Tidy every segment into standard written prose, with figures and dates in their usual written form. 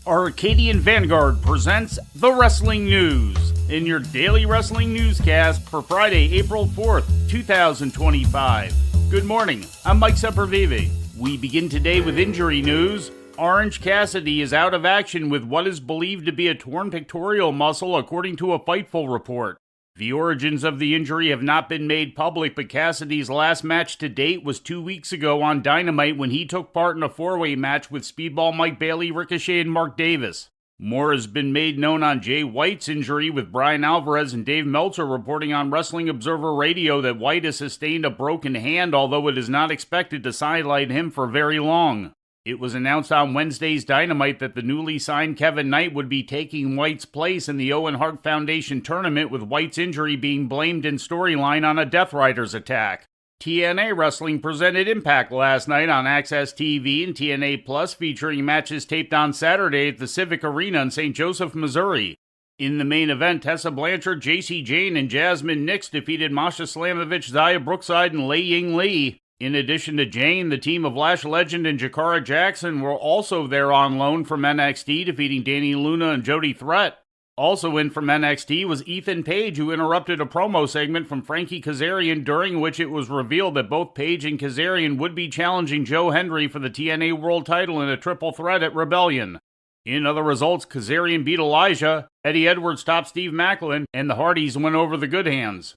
Arcadian Vanguard presents The Wrestling News in your daily wrestling newscast for Friday, April 4th, 2025. Good morning, I'm Mike Sempervive. We begin today with injury news. Orange Cassidy is out of action with what is believed to be a torn pectoral muscle, according to a Fightful report. The origins of the injury have not been made public, but Cassidy's last match to date was 2 weeks ago on Dynamite when he took part in a four-way match with Speedball Mike Bailey, Ricochet, and Mark Davis. More has been made known on Jay White's injury, with Brian Alvarez and Dave Meltzer reporting on Wrestling Observer Radio that White has sustained a broken hand, although it is not expected to sideline him for very long. It was announced on Wednesday's Dynamite that the newly signed Kevin Knight would be taking White's place in the Owen Hart Foundation tournament, with White's injury being blamed in storyline on a Death Riders attack. TNA Wrestling presented Impact last night on Access TV and TNA Plus, featuring matches taped on Saturday at the Civic Arena in St. Joseph, Missouri. In the main event, Tessa Blanchard, Jayce Jane, and Jasmine Nix defeated Masha Slamovich, Zaya Brookside, and Lei Ying Lee. In addition to Jane, the team of Lash Legend and Jakara Jackson were also there on loan from NXT, defeating Danny Luna and Jody Threat. Also in from NXT was Ethan Page, who interrupted a promo segment from Frankie Kazarian, during which it was revealed that both Page and Kazarian would be challenging Joe Hendry for the TNA World title in a triple threat at Rebellion. In other results, Kazarian beat Elijah, Eddie Edwards topped Steve Macklin, and the Hardys went over the Good Hands.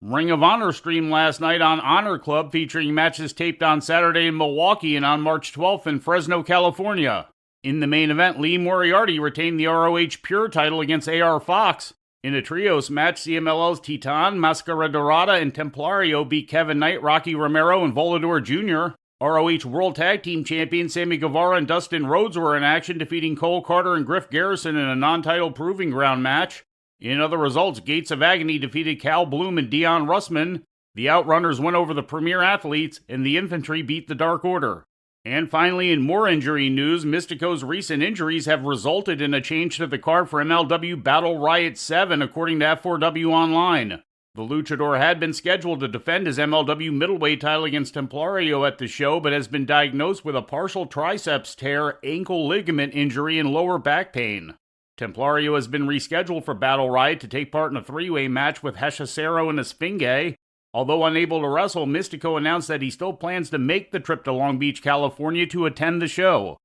Ring of Honor streamed last night on Honor Club, featuring matches taped on Saturday in Milwaukee and on March 12th in Fresno, California. In the main event, Lee Moriarty retained the ROH Pure title against AR Fox. In a trios match, CMLL's Titan, Mascara Dorada, and Templario beat Kevin Knight, Rocky Romero, and Volador Jr. ROH World Tag Team Champions Sammy Guevara and Dustin Rhodes were in action, defeating Cole Carter and Griff Garrison in a non-title proving ground match. In other results, Gates of Agony defeated Cal Bloom and Dion Russman. The Outrunners went over the Premier Athletes, and the Infantry beat the Dark Order. And finally, in more injury news, Mystico's recent injuries have resulted in a change to the card for MLW Battle Riot 7, according to F4W Online. The Luchador had been scheduled to defend his MLW middleweight title against Templario at the show, but has been diagnosed with a partial triceps tear, ankle ligament injury, and lower back pain. Templario has been rescheduled for Battle Riot to take part in a three-way match with Hechicero and Esfinge. Although unable to wrestle, Mystico announced that he still plans to make the trip to Long Beach, California to attend the show.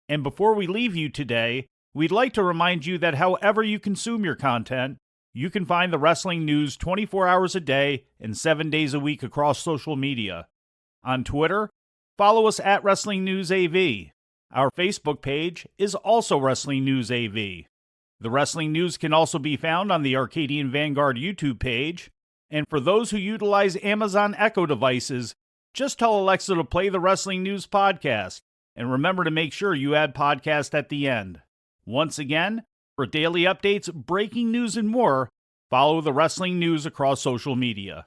And before we leave you today, we'd like to remind you that however you consume your content, you can find the wrestling news 24 hours a day and 7 days a week across social media. On Twitter, follow us at Wrestling News AV. Our Facebook page is also Wrestling News AV. The Wrestling News can also be found on the Arcadian Vanguard YouTube page, and for those who utilize Amazon Echo devices, just tell Alexa to play the Wrestling News podcast, and remember to make sure you add podcast at the end. Once again, for daily updates, breaking news, and more, follow the Wrestling News across social media.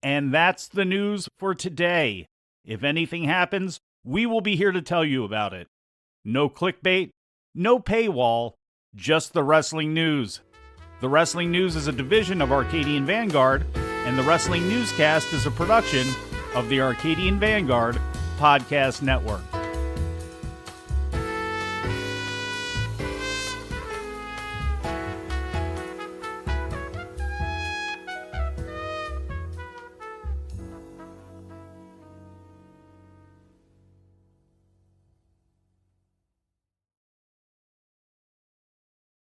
And that's the news for today. If anything happens, we will be here to tell you about it. No clickbait, no paywall, just the Wrestling News. The Wrestling News is a division of Arcadian Vanguard, and the Wrestling Newscast is a production of the Arcadian Vanguard Podcast Network.